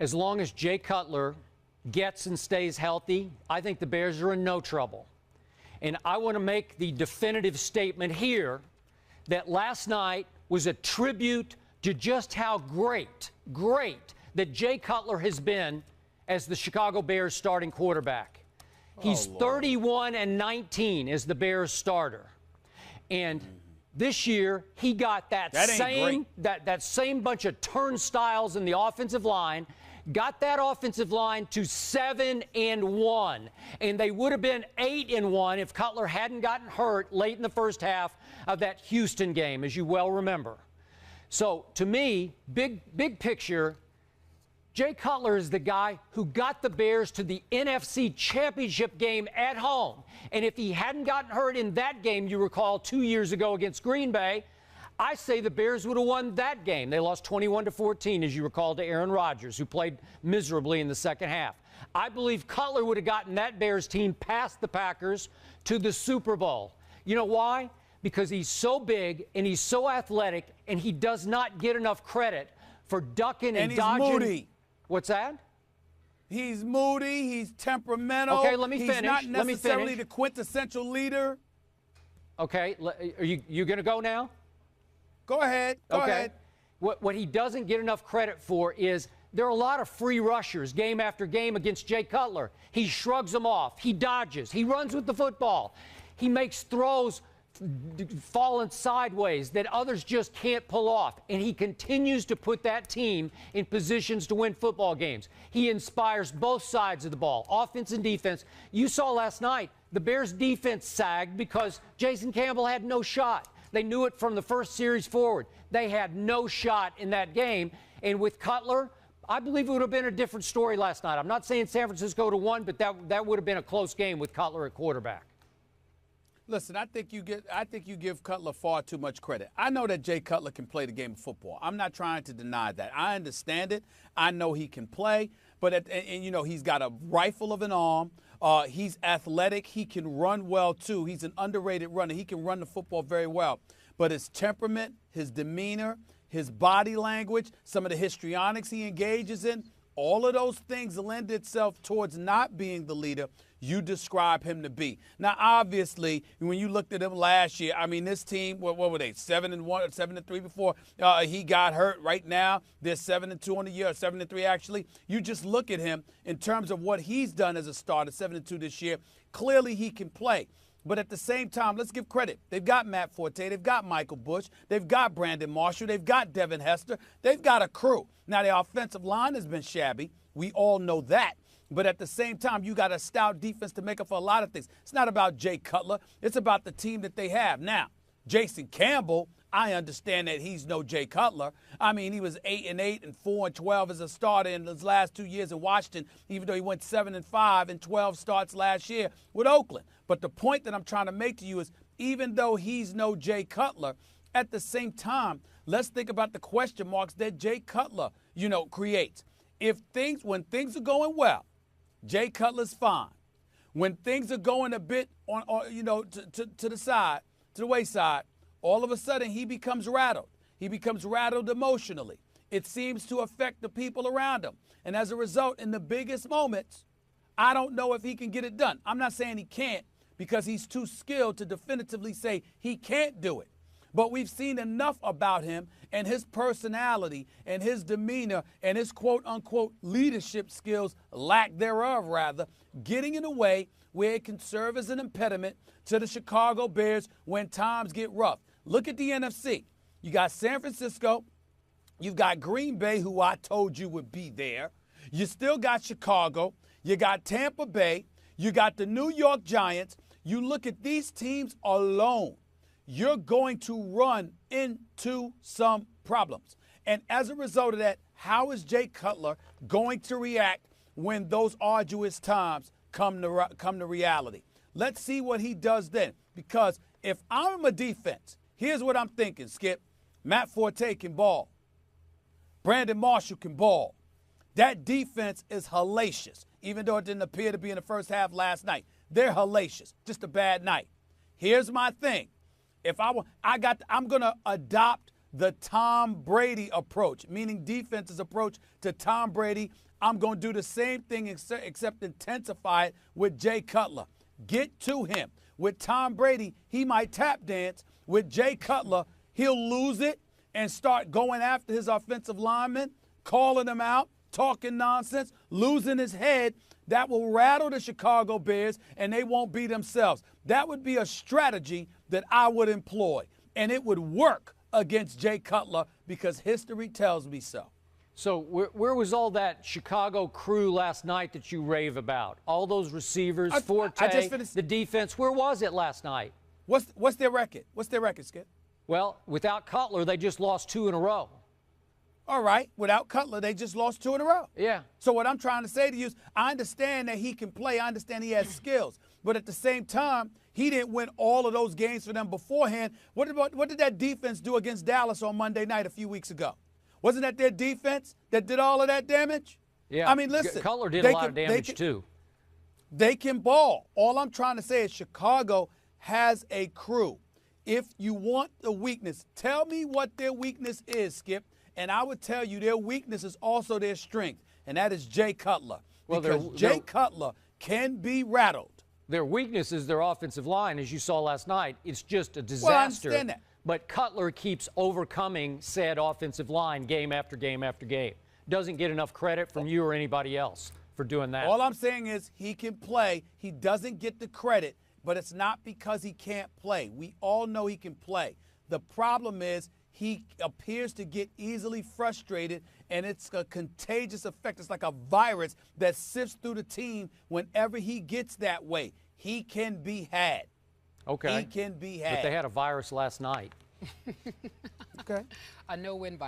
as long as Jay Cutler gets and stays healthy, I think the Bears are in no trouble. And I want to make the definitive statement here that last night was a tribute to just how great that Jay Cutler has been as the Chicago Bears starting quarterback. He's 31-19 as the Bears starter. And this year, he got that same bunch of turnstiles in the offensive line, got that offensive line to 7-1. And they would have been 8-1 if Cutler hadn't gotten hurt late in the first half of that Houston game, as you well remember. So, to me, big picture, Jay Cutler is the guy who got the Bears to the NFC Championship game at home. And if he hadn't gotten hurt in that game, you recall 2 years ago against Green Bay, I say the Bears would have won that game. They lost 21-14, as you recall, to Aaron Rodgers, who played miserably in the second half. I believe Cutler would have gotten that Bears team past the Packers to the Super Bowl. You know why? Because he's so big and he's so athletic, and he does not get enough credit for ducking and dodging. And he's moody. What's that? He's moody. He's temperamental. Okay, let me finish. He's not necessarily the quintessential leader. Okay, are you going to go now? Go ahead. Go ahead. What he doesn't get enough credit for is there are a lot of free rushers game after game against Jay Cutler. He shrugs them off. He dodges. He runs with the football. He makes throws falling sideways that others just can't pull off. And he continues to put that team in positions to win football games. He inspires both sides of the ball, offense and defense. You saw last night the Bears' defense sagged because Jason Campbell had no shot. They knew it from the first series forward. They had no shot in that game. And with Cutler, I believe it would have been a different story last night. I'm not saying San Francisco would have won, but that would have been a close game with Cutler at quarterback. Listen, I think you give Cutler far too much credit. I know that Jay Cutler can play the game of football. I'm not trying to deny that. I understand it. I know he can play, but he's got a rifle of an arm. He's athletic. He can run well too. He's an underrated runner. He can run the football very well. But his temperament, his demeanor, his body language, some of the histrionics he engages in, all of those things lend itself towards not being the leader you describe him to be. Now, obviously, when you looked at him last year, I mean, this team, what were they, 7-1 or 7-3 before he got hurt? Right now, they're 7-2 on the year, or 7-3 actually. You just look at him in terms of what he's done as a starter, 7-2 this year. Clearly, he can play. But at the same time, let's give credit. They've got Matt Forte. They've got Michael Bush. They've got Brandon Marshall. They've got Devin Hester. They've got a crew. Now, the offensive line has been shabby. We all know that. But at the same time, you got a stout defense to make up for a lot of things. It's not about Jay Cutler. It's about the team that they have. Now, Jason Campbell, I understand that he's no Jay Cutler. I mean, he was 8-8 and 4-12 as a starter in his last 2 years in Washington, even though he went 7-5 and 12 starts last year with Oakland. But the point that I'm trying to make to you is, even though he's no Jay Cutler, at the same time, let's think about the question marks that Jay Cutler, creates. When things are going well, Jay Cutler's fine. When things are going a bit to the side, to the wayside, all of a sudden he becomes rattled. He becomes rattled emotionally. It seems to affect the people around him. And as a result, in the biggest moments, I don't know if he can get it done. I'm not saying he can't, because he's too skilled to definitively say he can't do it. But we've seen enough about him and his personality and his demeanor and his quote-unquote leadership skills, lack thereof rather, getting in a way where it can serve as an impediment to the Chicago Bears when times get rough. Look at the NFC. You got San Francisco. You've got Green Bay, who I told you would be there. You still got Chicago. You got Tampa Bay. You got the New York Giants. You look at these teams alone, you're going to run into some problems. And as a result of that, how is Jay Cutler going to react when those arduous times come to reality? Let's see what he does then. Because if I'm a defense, here's what I'm thinking, Skip. Matt Forte can ball. Brandon Marshall can ball. That defense is hellacious, even though it didn't appear to be in the first half last night. They're hellacious. Just a bad night. Here's my thing. I'm going to adopt the Tom Brady approach, meaning defense's approach to Tom Brady. I'm going to do the same thing except intensify it with Jay Cutler. Get to him. With Tom Brady, he might tap dance. With Jay Cutler, he'll lose it and start going after his offensive linemen, calling them out, talking nonsense, losing his head. That will rattle the Chicago Bears, and they won't be themselves. That would be a strategy that I would employ, and it would work against Jay Cutler because history tells me so. So where was all that Chicago crew last night that you rave about? All those receivers, Forte, the defense. Where was it last night? What's their record? What's their record, Skip? Well, without Cutler, they just lost 2 in a row. All right. Without Cutler, they just lost 2 in a row. Yeah. So what I'm trying to say to you is I understand that he can play. I understand he has skills. But at the same time, he didn't win all of those games for them beforehand. What did that defense do against Dallas on Monday night a few weeks ago? Wasn't that their defense that did all of that damage? Yeah. I mean, listen. Cutler did a lot of damage, too. They can ball. All I'm trying to say is Chicago has a crew. If you want the weakness, tell me what their weakness is, Skip, and I would tell you their weakness is also their strength, and that is Jay Cutler. Well, because Jay Cutler can be rattled. Their weakness is their offensive line, as you saw last night. It's just a disaster. Well, I understand that. But Cutler keeps overcoming said offensive line game after game after game. Doesn't get enough credit from you or anybody else for doing that. All I'm saying is he can play. He doesn't get the credit, but it's not because he can't play. We all know he can play. The problem is he appears to get easily frustrated, and it's a contagious effect. It's like a virus that sifts through the team whenever he gets that way. He can be had. Okay. He can be had. But they had a virus last night. Okay. A no-win virus.